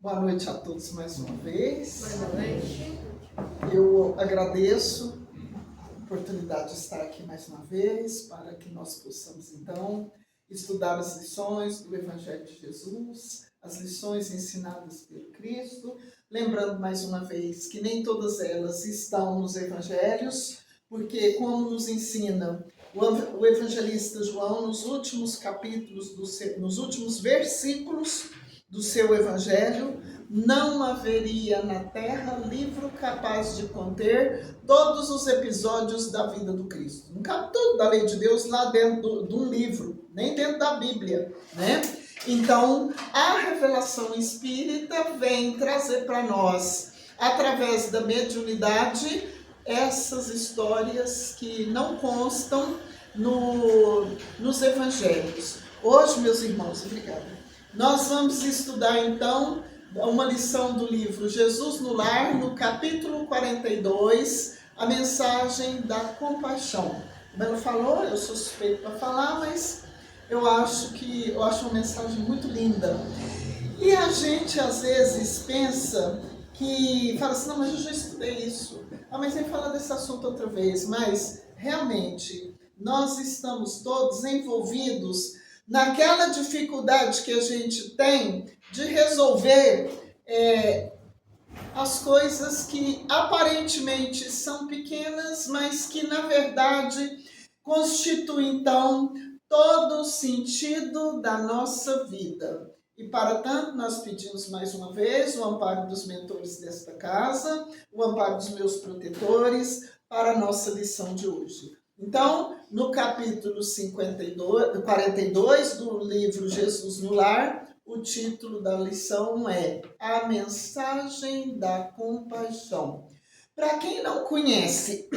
Boa noite a todos mais uma vez. Boa noite. Eu agradeço a oportunidade de estar aqui mais uma vez para que nós possamos, então, estudar as lições do Evangelho de Jesus, as lições ensinadas pelo Cristo, lembrando mais uma vez que nem todas elas estão nos Evangelhos, porque como nos ensina o evangelista João nos últimos capítulos, nos últimos versículos do seu Evangelho, não haveria na Terra livro capaz de conter todos os episódios da vida do Cristo. Não cabe tudo da lei de Deus lá dentro de um livro, nem dentro da Bíblia, né? Então, a revelação espírita vem trazer para nós, através da mediunidade, essas histórias que não constam nos evangelhos. Hoje, meus irmãos, obrigada. Nós vamos estudar, então, uma lição do livro Jesus no Lar, no capítulo 42, a mensagem da compaixão. Como ela falou, eu sou suspeito para falar, mas eu acho uma mensagem muito linda. E a gente, às vezes, pensa que, fala assim, não, mas eu já estudei isso. Mas nem falar desse assunto outra vez. Mas, realmente, nós estamos todos envolvidos naquela dificuldade que a gente tem de resolver as coisas que aparentemente são pequenas, mas que na verdade constituem então todo o sentido da nossa vida. E para tanto nós pedimos mais uma vez o amparo dos mentores desta casa, o amparo dos meus protetores para a nossa lição de hoje. Então, no capítulo 42 do livro Jesus no Lar, o título da lição é A Mensagem da Compaixão. Para quem não conhece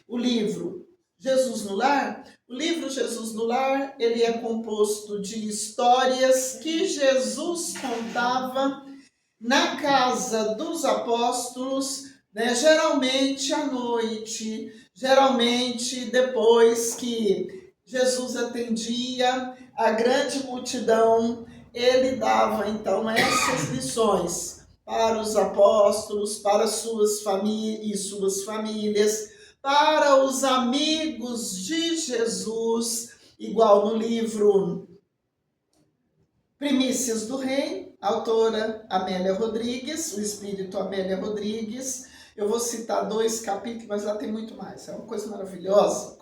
o livro Jesus no Lar, o livro Jesus no Lar, ele é composto de histórias que Jesus contava na casa dos apóstolos, né? Geralmente à noite, geralmente depois que Jesus atendia a grande multidão, ele dava então essas lições para os apóstolos, para suas famílias, para os amigos de Jesus, igual no livro Primícias do Rei, autora Amélia Rodrigues, o espírito Amélia Rodrigues. Eu vou citar 2 capítulos, mas lá tem muito mais. É uma coisa maravilhosa,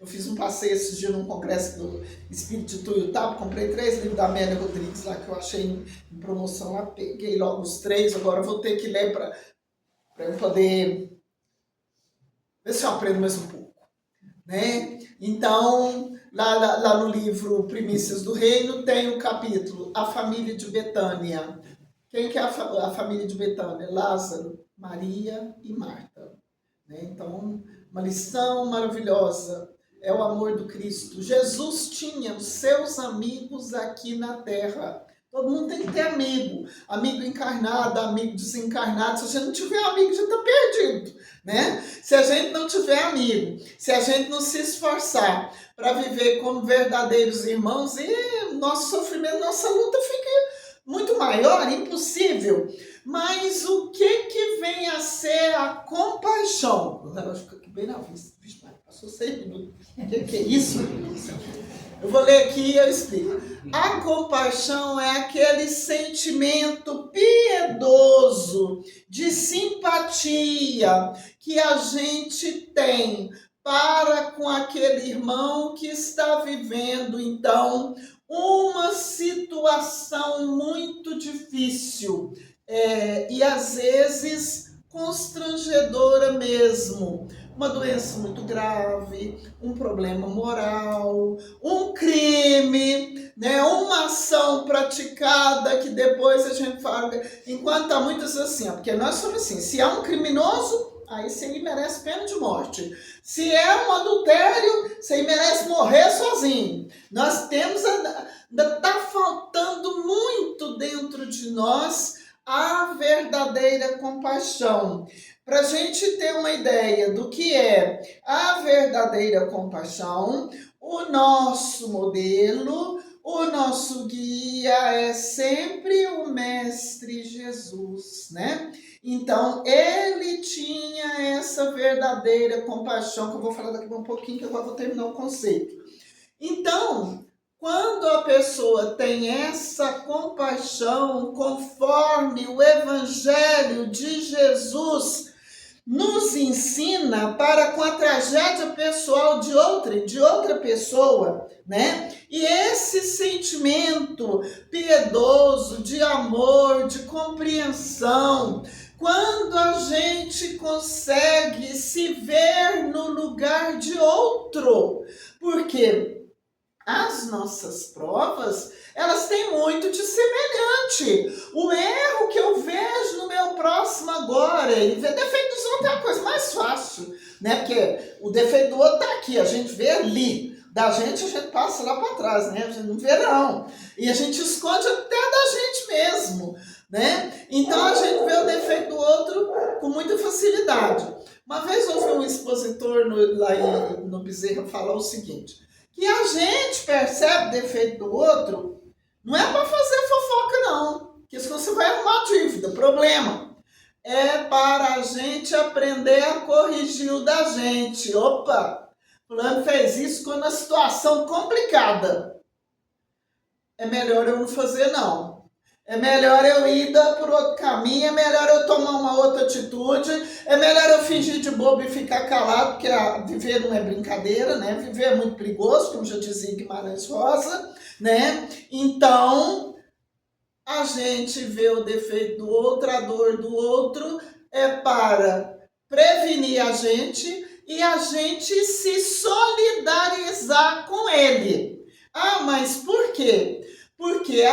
Eu fiz um passeio esses dias num congresso do Espírito de Tuiutaba, comprei 3 livros da Amélia Rodrigues lá que eu achei em promoção lá, peguei logo os 3, agora eu vou ter que ler para eu poder ver se eu aprendo mais um pouco, né? Então, lá no livro Primícias do Reino tem o capítulo A Família de Betânia. Quem que é a família de Betânia? Lázaro, Maria e Marta, né? Então, uma lição maravilhosa é o amor do Cristo. Jesus tinha os seus amigos aqui na terra. Todo mundo tem que ter amigo encarnado, amigo desencarnado. Se a gente não tiver amigo, já está perdido, né? Se a gente não tiver amigo, se a gente não se esforçar para viver como verdadeiros irmãos, e nosso sofrimento, nossa luta fica muito maior, impossível. Mas o que vem a ser a compaixão? O relógio fica aqui bem na vista. Passou 6 minutos. O que é isso? Eu vou ler aqui e eu explico. A compaixão é aquele sentimento piedoso de simpatia que a gente tem para com aquele irmão que está vivendo, então, uma situação muito difícil e às vezes constrangedora mesmo. Uma doença muito grave, um problema moral, um crime, né? Uma ação praticada que depois a gente fala, enquanto há muitas assim, porque nós somos assim, se é um criminoso, aí você merece pena de morte. Se é um adultério, você merece morrer sozinho. Nós temos, ainda está faltando muito dentro de nós a verdadeira compaixão. Para a gente ter uma ideia do que é a verdadeira compaixão, o nosso modelo, O nosso guia é sempre o Mestre Jesus, né? Então, ele tinha essa verdadeira compaixão, que eu vou falar daqui a um pouquinho, que agora eu vou terminar o conceito. Então, quando a pessoa tem essa compaixão, conforme o Evangelho de Jesus nos ensina para com a tragédia pessoal de outra pessoa, né? E esse sentimento piedoso, de amor, de compreensão, quando a gente consegue se ver no lugar de outro, porque as nossas provas, elas têm muito de semelhante. O erro que eu vejo no meu próximo agora, e ver defeito dos outros é a coisa mais fácil, né? Porque o defeito do outro está aqui, a gente vê ali. Da gente, a gente passa lá para trás, né? A gente não vê não. E a gente esconde até da gente mesmo, né? Então a gente vê o defeito do outro com muita facilidade. Uma vez eu ouvi um expositor lá no Bezerra falar o seguinte: que a gente percebe defeito do outro, não é para fazer fofoca não, porque senão você vai arrumar dívida, problema. É para a gente aprender a corrigir o da gente. Opa, fulano fez isso quando a situação complicada. É melhor eu não fazer não. É melhor eu ir por outro caminho, é melhor eu tomar uma outra atitude, é melhor eu fingir de bobo e ficar calado, porque viver não é brincadeira, né? Viver é muito perigoso, como já dizia Guimarães Rosa, né? Então, a gente vê o defeito do outro, a dor do outro, é para prevenir a gente e a gente se solidarizar com ele. Ah, mas por quê? Porque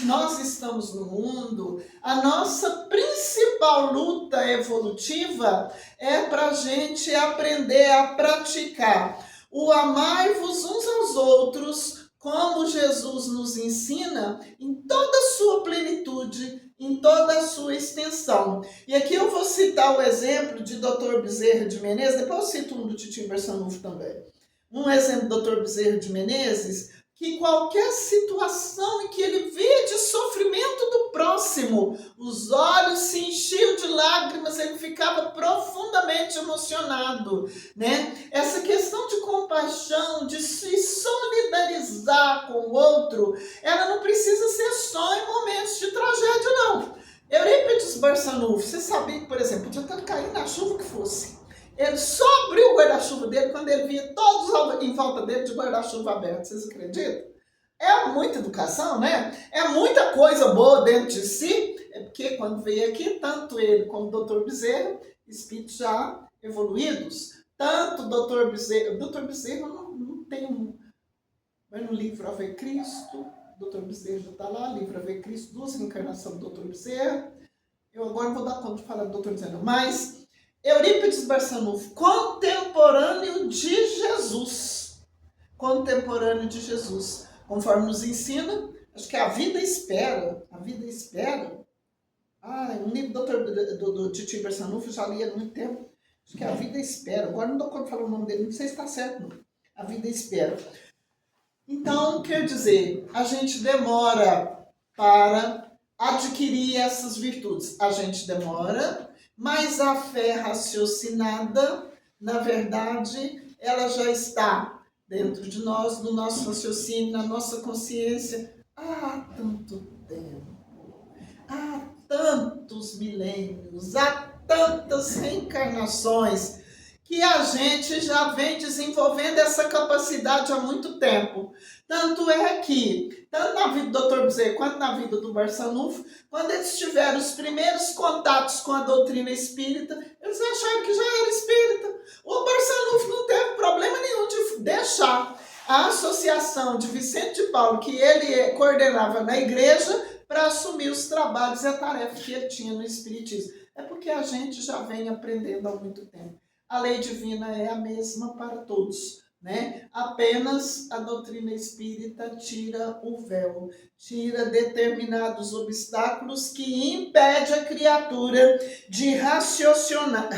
nós estamos no mundo, a nossa principal luta evolutiva é para a gente aprender a praticar o amai-vos uns aos outros, como Jesus nos ensina, em toda a sua plenitude, em toda a sua extensão. E aqui eu vou citar o exemplo de Dr. Bezerra de Menezes, depois eu cito um do Titio Barçanufo também. Um exemplo do Dr. Bezerra de Menezes, que qualquer situação em que ele via de sofrimento do próximo, os olhos se enchiam de lágrimas, ele ficava profundamente emocionado, né? Essa questão de compaixão, de se solidarizar com o outro, ela não precisa ser só em momentos de tragédia, não. Eurípides Barçanufo, você sabia que, por exemplo, podia estar caindo na chuva que fosse. Ele só abriu o guarda-chuva dele quando ele via todos em volta dele de guarda-chuva aberto. Vocês acreditam? É muita educação, né? É muita coisa boa dentro de si. É porque quando veio aqui, tanto ele como o Dr. Bezerra, espíritos já evoluídos, tanto o Dr. Bezerra não tem mas no livro Ave Cristo, o Dr. Bezerra já está lá, livro Ave Cristo, 2 reencarnações do Dr. Bezerra. Eu agora não vou dar conta de falar do Dr. Bezerra, mas Eurípides Barçanufo, contemporâneo de Jesus. Contemporâneo de Jesus. Conforme nos ensina, acho que a vida espera. A vida espera. Um livro do Titio Barçanufo, eu já li há muito tempo. Acho que a vida espera. Agora não dou conta de falar o nome dele, não sei se está certo, não. A vida espera. Então, quer dizer, a gente demora para adquirir essas virtudes. A gente demora, mas a fé raciocinada, na verdade, ela já está dentro de nós, no nosso raciocínio, na nossa consciência, há tanto tempo, há tantos milênios, há tantas reencarnações, que a gente já vem desenvolvendo essa capacidade há muito tempo. Tanto é que, tanto na vida do Dr. Bezerra quanto na vida do Barçanufo, quando eles tiveram os primeiros contatos com a doutrina espírita, eles acharam que já era espírita. O Barçanufo não teve problema nenhum de deixar a associação de Vicente de Paulo, que ele coordenava na igreja, para assumir os trabalhos e a tarefa que ele tinha no espiritismo. É porque a gente já vem aprendendo há muito tempo. A lei divina é a mesma para todos, né? Apenas a doutrina espírita tira o véu, tira determinados obstáculos que impede a criatura de raciocinar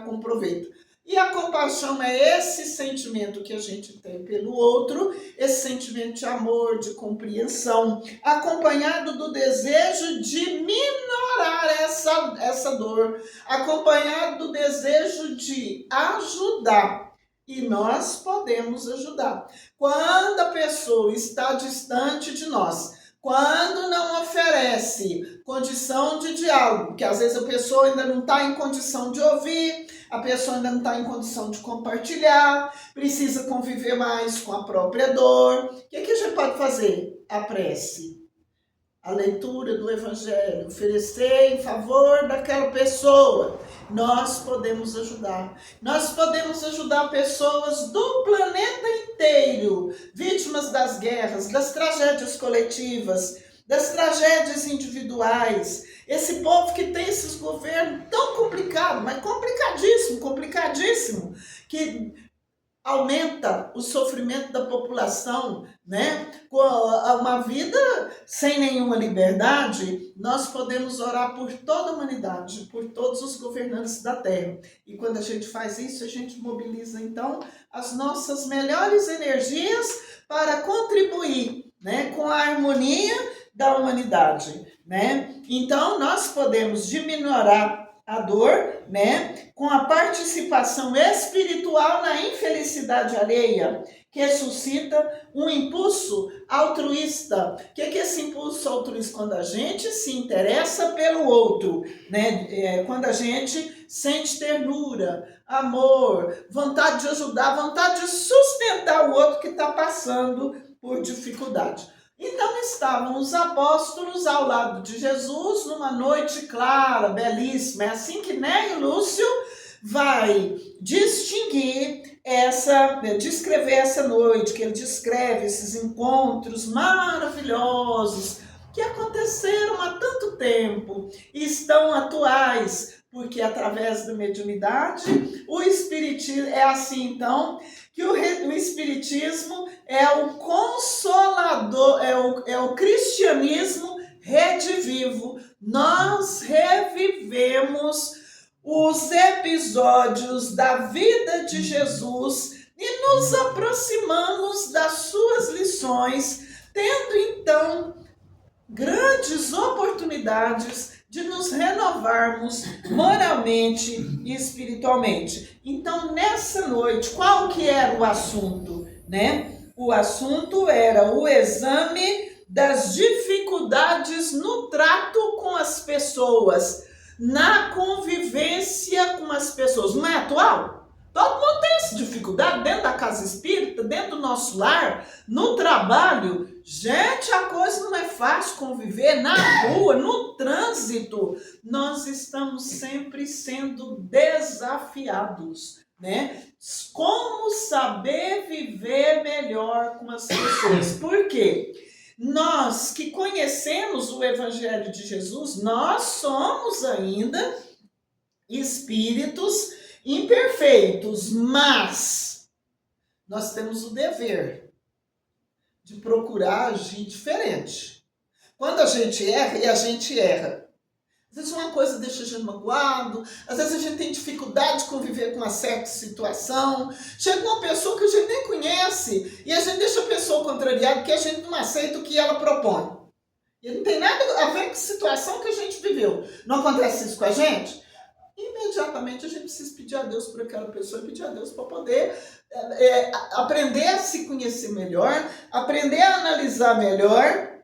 com proveito. E a compaixão é esse sentimento que a gente tem pelo outro, esse sentimento de amor, de compreensão, acompanhado do desejo de minorar essa dor, acompanhado do desejo de ajudar. E nós podemos ajudar. Quando a pessoa está distante de nós, quando não oferece condição de diálogo, porque às vezes a pessoa ainda não está em condição de ouvir, a pessoa ainda não está em condição de compartilhar, precisa conviver mais com a própria dor. O que a gente pode fazer? A prece, a leitura do Evangelho, oferecer em favor daquela pessoa. Nós podemos ajudar. Nós podemos ajudar pessoas do planeta inteiro, vítimas das guerras, das tragédias coletivas, das tragédias individuais. Esse povo que tem esses governos tão complicados, mas complicadíssimo, que aumenta o sofrimento da população, né? Com uma vida sem nenhuma liberdade, nós podemos orar por toda a humanidade, por todos os governantes da Terra. E quando a gente faz isso, a gente mobiliza, então, as nossas melhores energias para contribuir, né, com a harmonia da humanidade, né? Então, nós podemos diminuir a dor, né, com a participação espiritual na infelicidade alheia, que suscita um impulso altruísta. O que é esse impulso altruísta? Quando a gente se interessa pelo outro, né? Quando a gente sente ternura, amor, vontade de ajudar, vontade de sustentar o outro que está passando por dificuldade. Então estavam os apóstolos ao lado de Jesus numa noite clara, belíssima. É assim que Neio Lúcio vai descrever essa noite, que ele descreve esses encontros maravilhosos que aconteceram há tanto tempo e estão atuais, porque através da mediunidade, o espiritismo é assim então, que o espiritismo é o consolador, é o cristianismo redivivo. Nós revivemos os episódios da vida de Jesus e nos aproximamos das suas lições, tendo então grandes oportunidades de nos renovarmos moralmente e espiritualmente. Então, nessa noite, qual que era o assunto, né? O assunto era o exame das dificuldades no trato com as pessoas, na convivência com as pessoas. Não é atual? Todo mundo tem essa dificuldade dentro da casa espírita, dentro do nosso lar, no trabalho. Gente, a coisa não é fácil conviver na rua, no trânsito. Nós estamos sempre sendo desafiados, né? Como saber viver melhor com as pessoas? Por quê? Nós que conhecemos o Evangelho de Jesus, nós somos ainda espíritos imperfeitos, mas nós temos o dever de procurar agir diferente. Quando a gente erra, e a gente erra, às vezes uma coisa deixa a gente magoado, às vezes a gente tem dificuldade de conviver com uma certa situação, chega uma pessoa que a gente nem conhece e a gente deixa a pessoa contrariada porque a gente não aceita o que ela propõe. E não tem nada a ver com a situação que a gente viveu. Não acontece isso com a gente? Imediatamente a gente precisa pedir a Deus por aquela pessoa e pedir a Deus para poder aprender a se conhecer melhor, aprender a analisar melhor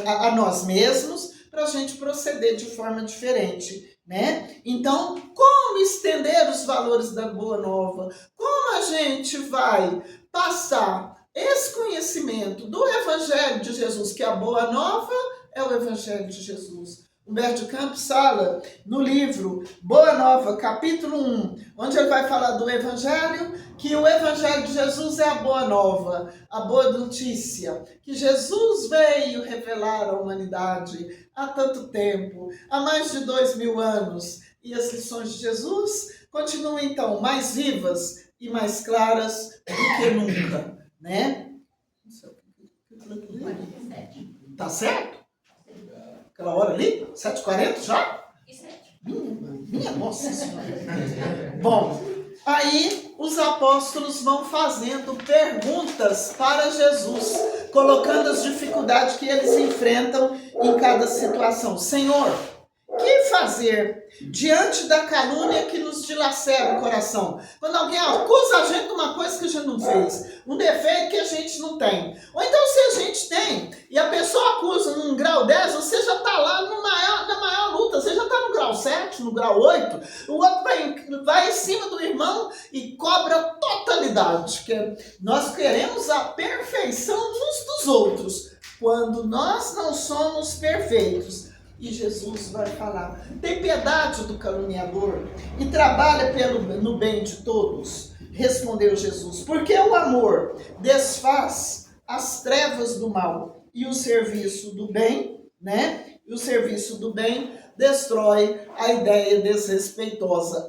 a nós mesmos, para a gente proceder de forma diferente, né? Então, como estender os valores da Boa Nova? Como a gente vai passar esse conhecimento do Evangelho de Jesus, que a Boa Nova é o Evangelho de Jesus. Humberto de Campos fala no livro Boa Nova, capítulo 1, onde ele vai falar do Evangelho, que o Evangelho de Jesus é a Boa Nova, a boa notícia, que Jesus veio revelar à humanidade há tanto tempo, há mais de 2000 anos, e as lições de Jesus continuam então mais vivas e mais claras do que nunca, né? Tá certo? Aquela hora ali? 7h40 já? Minha Nossa Senhora. Bom, aí os apóstolos vão fazendo perguntas para Jesus, colocando as dificuldades que eles enfrentam em cada situação. Senhor, que fazer diante da calúnia que nos dilacera o coração? Quando alguém acusa a gente de uma coisa que a gente não fez, um defeito que a gente não tem. Ou então se a gente tem, e a pessoa acusa num grau 10, você já está lá na maior luta, você já está no grau 7, no grau 8, o outro vai em cima do irmão e cobra a totalidade. Que nós queremos a perfeição uns dos outros, quando nós não somos perfeitos. E Jesus vai falar, tem piedade do caluniador e trabalha no bem de todos. Respondeu Jesus, porque o amor desfaz as trevas do mal e o serviço do bem, né? E o serviço do bem destrói a ideia desrespeitosa.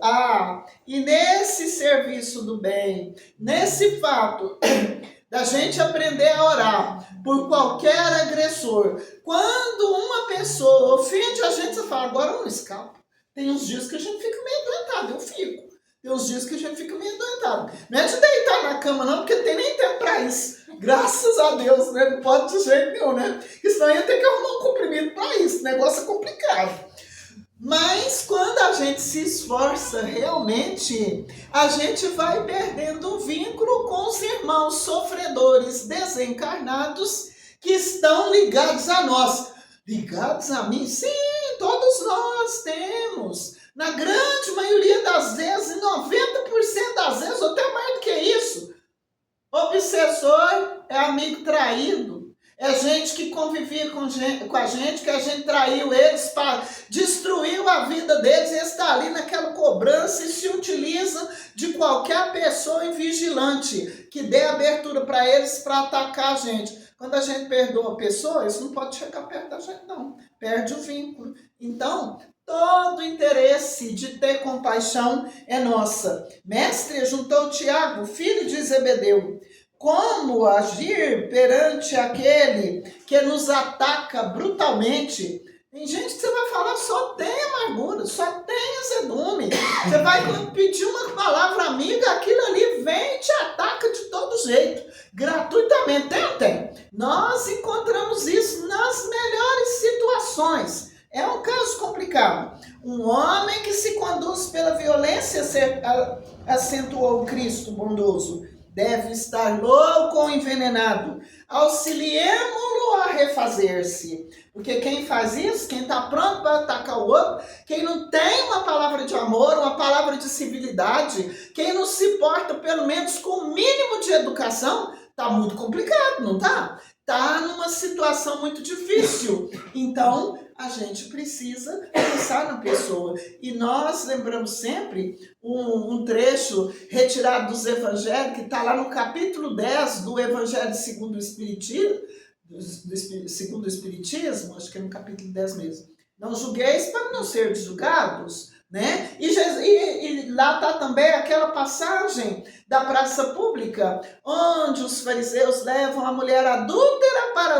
E nesse serviço do bem, nesse fato da gente aprender a orar por qualquer agressor, quando uma pessoa ofende a gente, você fala, agora eu não escapo. Tem uns dias que a gente fica meio adoentado, eu fico. Tem uns dias que a gente fica meio adoentado. Não é de deitar na cama não, porque tem nem tempo para isso. Graças a Deus, né? Não pode de jeito nenhum, né? Porque senão ia ter que arrumar um comprimido para isso. O negócio é complicado. Mas quando a gente se esforça realmente, a gente vai perdendo o vínculo com os irmãos sofredores desencarnados que estão ligados a nós. Ligados a mim? Sim, todos nós temos. Na grande maioria das vezes, 90% das vezes, ou até mais do que isso, obsessor é amigo traído. É gente que convivia com a gente, que a gente traiu eles, destruiu a vida deles, e está ali naquela cobrança e se utiliza de qualquer pessoa invigilante que dê abertura para eles para atacar a gente. Quando a gente perdoa a pessoa, eles não podem chegar perto da gente não, perde o vínculo. Então, todo interesse de ter compaixão é nossa. Mestre, juntou Tiago, filho de Zebedeu, como agir perante aquele que nos ataca brutalmente? Tem gente que você vai falar, só tem amargura, só tem azedume. Você vai pedir uma palavra amiga, aquilo ali vem e te ataca de todo jeito, gratuitamente. Tem. Nós encontramos isso nas melhores situações. É um caso complicado. Um homem que se conduz pela violência acentuou o Cristo bondoso. Deve estar louco ou envenenado. Auxiliemo-lo a refazer-se. Porque quem faz isso, quem está pronto para atacar o outro, quem não tem uma palavra de amor, uma palavra de civilidade, quem não se porta pelo menos com o mínimo de educação, está muito complicado, não está? Está numa situação muito difícil. Então, a gente precisa pensar na pessoa. E nós lembramos sempre um trecho retirado dos evangelhos, que está lá no capítulo 10 do Evangelho segundo o Espiritismo, segundo o Espiritismo, acho que é no capítulo 10 mesmo. Não julgueis para não ser julgados, né? E lá está também aquela passagem da praça pública, onde os fariseus levam a mulher adúltera para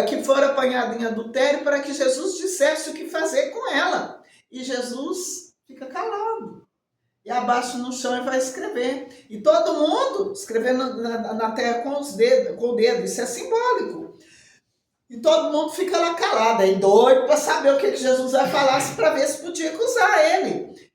que for apanhada em adultério, para que Jesus dissesse o que fazer com ela. E Jesus fica calado. E abaixa no chão e vai escrever. E todo mundo escrevendo na terra com o dedo. Isso é simbólico. E todo mundo fica lá calado, aí doido para saber o que Jesus vai falar, para ver se podia acusar ele.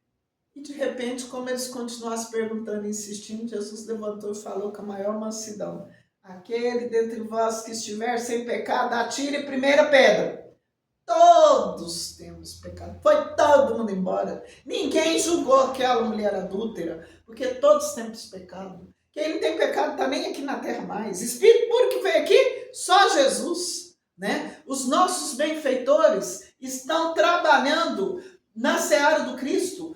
E de repente, como eles continuassem perguntando e insistindo, Jesus levantou e falou com a maior mansidão: aquele dentre vós que estiver sem pecado, atire a primeira pedra. Todos temos pecado. Foi todo mundo embora. Ninguém julgou aquela mulher adúltera, porque todos temos pecado. Quem não tem pecado está nem aqui na terra mais. Espírito puro que veio aqui, só Jesus. Né? Os nossos benfeitores estão trabalhando na seara do Cristo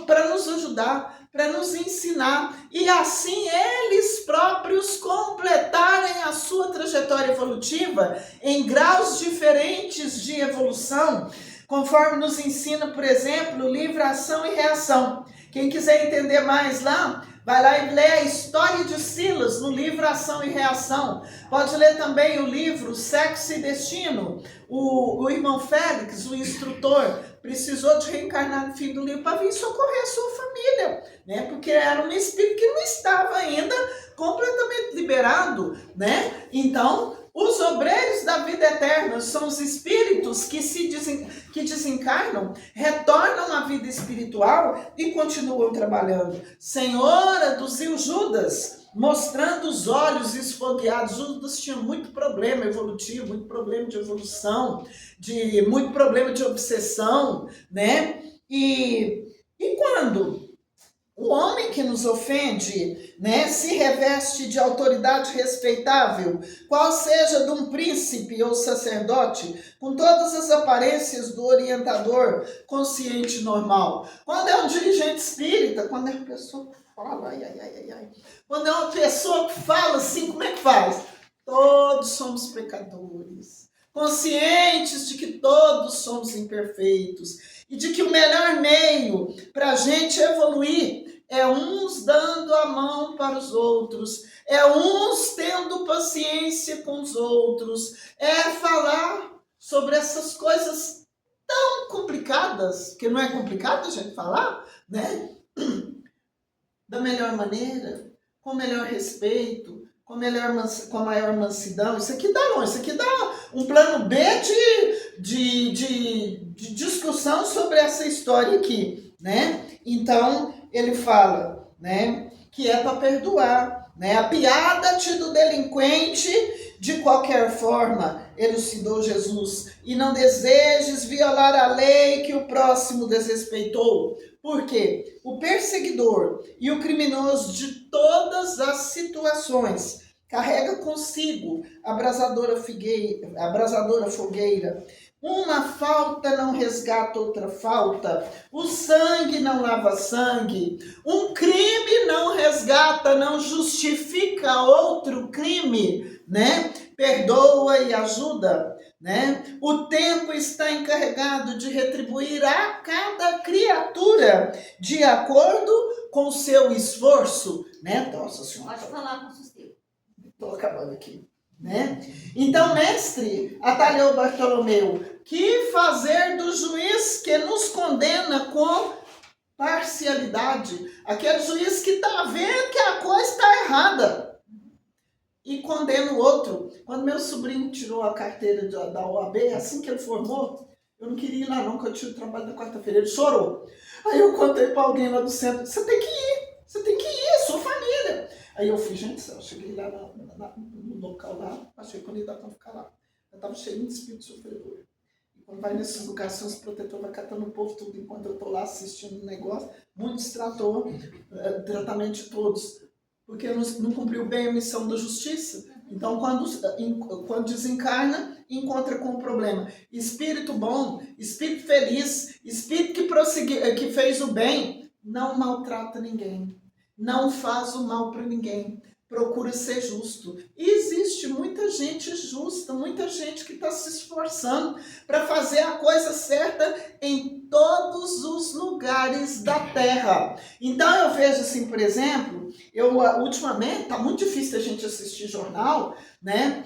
para nos ajudar, para nos ensinar, e assim eles próprios completarem a sua trajetória evolutiva em graus diferentes de evolução, conforme nos ensina, por exemplo, o livro Ação e Reação. Quem quiser entender mais lá, Vai lá e lê a história de Silas no livro Ação e Reação. Pode ler também o livro Sexo e Destino. O irmão Félix, o instrutor, precisou de reencarnar no fim do livro para vir socorrer a sua família, né? Porque era um espírito que não estava ainda completamente liberado, né? Então, os obreiros da vida eterna são os espíritos que desencarnam, retornam à vida espiritual e continuam trabalhando. Senhora do Zil Judas, mostrando os olhos esfogueados. Judas tinha muito problema evolutivo, muito problema de evolução, muito problema de obsessão, né? E quando o homem que nos ofende, né, se reveste de autoridade respeitável, qual seja de um príncipe ou sacerdote, com todas as aparências do orientador consciente normal. Quando é um dirigente espírita, quando é uma pessoa que fala, quando é uma pessoa que fala assim, como é que faz? Todos somos pecadores, conscientes de que todos somos imperfeitos e de que o melhor meio para a gente evoluir é uns dando a mão para os outros, é uns tendo paciência com os outros, é falar sobre essas coisas tão complicadas, que não é complicado a gente falar, né? Da melhor maneira, com melhor respeito, com maior mansidão. Isso aqui dá longe, isso aqui dá um plano B de discussão sobre essa história aqui, né? Então, ele fala, né, que é para perdoar, né? Apiada-te do delinquente de qualquer forma, elucidou Jesus, e não desejes violar a lei que o próximo desrespeitou. Por quê? O perseguidor e o criminoso de todas as situações carrega consigo a abrasadora fogueira. Uma falta não resgata outra falta, o sangue não lava sangue, um crime não resgata, não justifica outro crime, né? Perdoa e ajuda, né? O tempo está encarregado de retribuir a cada criatura de acordo com o seu esforço, né? Nossa Senhora. Pode falar com sossego. Estou acabando aqui. Né? Então, mestre, atalhou Bartolomeu, que fazer do juiz que nos condena com parcialidade, aquele juiz que está vendo que a coisa está errada e condena o outro. Quando meu sobrinho tirou a carteira da OAB, assim que ele formou, eu não queria ir lá não, porque eu tinha o trabalho na quarta-feira, ele chorou. Aí eu contei para alguém lá do centro, você tem que ir, é sua família. Aí eu fui, gente, eu cheguei lá no local lá, achei que não ia dar para ficar lá. Eu estava cheio de espírito sofredor. E quando vai nesses lugares, são os protetores, vai catando o povo tudo, enquanto eu estou lá assistindo o negócio, muitos tratou, tratamento de todos, porque não cumpriu bem a missão da justiça. Então, quando desencarna, encontra com o problema. Espírito bom, espírito feliz, espírito que fez o bem, não maltrata ninguém. Não faz o mal para ninguém, procura ser justo. E existe muita gente justa, muita gente que está se esforçando para fazer a coisa certa em todos os lugares da Terra. Então eu vejo assim, por exemplo, ultimamente está muito difícil a gente assistir jornal, né?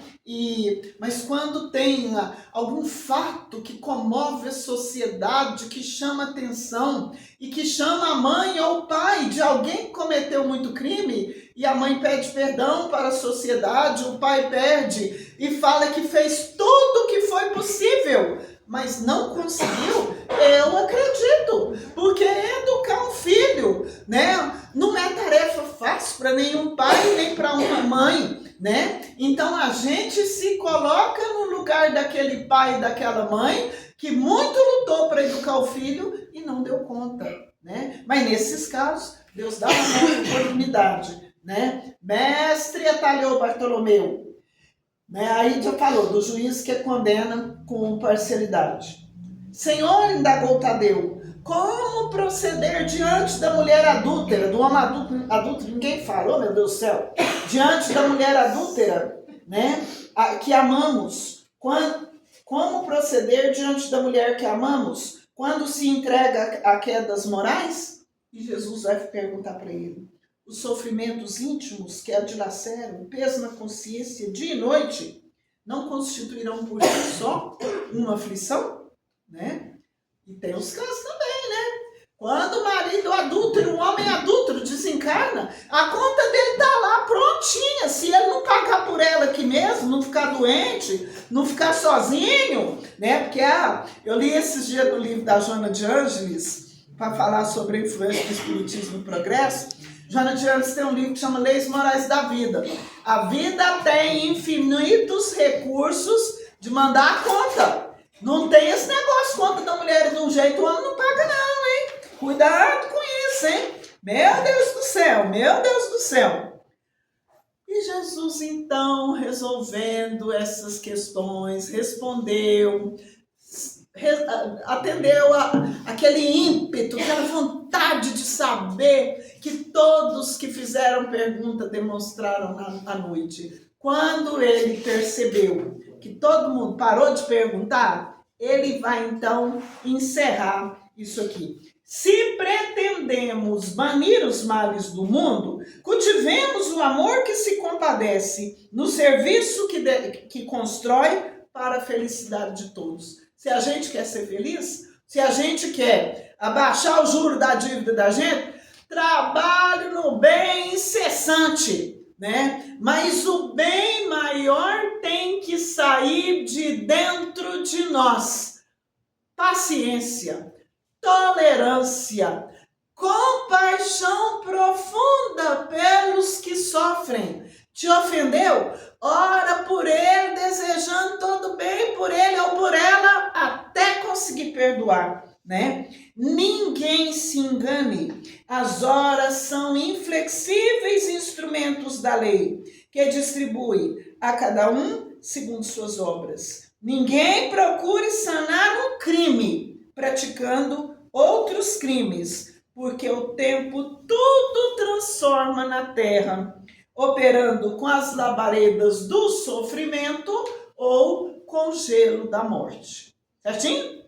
Mas quando tem algum fato que comove a sociedade, que chama atenção e que chama a mãe ou o pai de alguém que cometeu muito crime, e a mãe pede perdão para a sociedade, o pai pede e fala que fez tudo o que foi possível, mas não conseguiu, eu acredito, porque educar um filho, né, não é tarefa fácil para nenhum pai nem para uma mãe, né? Então a gente se coloca no lugar daquele pai e daquela mãe que muito lutou para educar o filho e não deu conta, né? Mas nesses casos, Deus dá uma nova oportunidade, né? Mestre, atalhou Bartolomeu, né? Aí já falou do juiz que condena com parcialidade. Senhor, indagou Tadeu, como proceder diante da mulher adúltera, do homem adúltero, ninguém falou, meu Deus do céu, diante da mulher adúltera, né, que amamos, como proceder diante da mulher que amamos, quando se entrega a quedas morais? E Jesus vai perguntar para ele, os sofrimentos íntimos que a dilaceram, o peso na consciência dia e noite, não constituirão por si só uma aflição, né? E tem os casos também, né? Quando o marido adúltero, o homem adúltero desencarna, a conta dele tá lá prontinha. Se ele não pagar por ela aqui mesmo, não ficar doente, não ficar sozinho, né? Porque eu li esses dias no livro da Joana de Ângeles, para falar sobre a influência do Espiritismo no progresso. Joana de Ângeles tem um livro que chama Leis Morais da Vida. A vida tem infinitos recursos de mandar a conta. Não tem esse negócio, conta da mulher de um jeito, o homem não paga não, hein? Cuidado com isso, hein? Meu Deus do céu, meu Deus do céu. E Jesus, então, resolvendo essas questões, respondeu, atendeu aquele ímpeto, aquela vontade de saber que todos que fizeram pergunta demonstraram à noite. Quando ele percebeu que todo mundo parou de perguntar, ele vai então encerrar isso aqui. Se pretendemos banir os males do mundo, cultivemos o amor que se compadece no serviço que constrói para a felicidade de todos. Se a gente quer ser feliz, se a gente quer abaixar o juro da dívida da gente, trabalhe no bem incessante, né? Mas o bem maior tem que sair de dentro de nós. Paciência, tolerância, compaixão profunda pelos que sofrem. Te ofendeu? Ora por ele, desejando todo bem por ele ou por ela, até conseguir perdoar, né? Ninguém se engane. As horas são inflexíveis instrumentos da lei, que distribui a cada um segundo suas obras. Ninguém procure sanar um crime praticando outros crimes, porque o tempo tudo transforma na terra, operando com as labaredas do sofrimento ou com o gelo da morte. Certinho?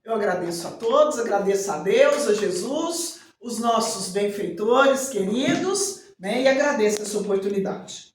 Eu agradeço a todos, agradeço a Deus, a Jesus, os nossos benfeitores queridos, né? E agradeço essa oportunidade.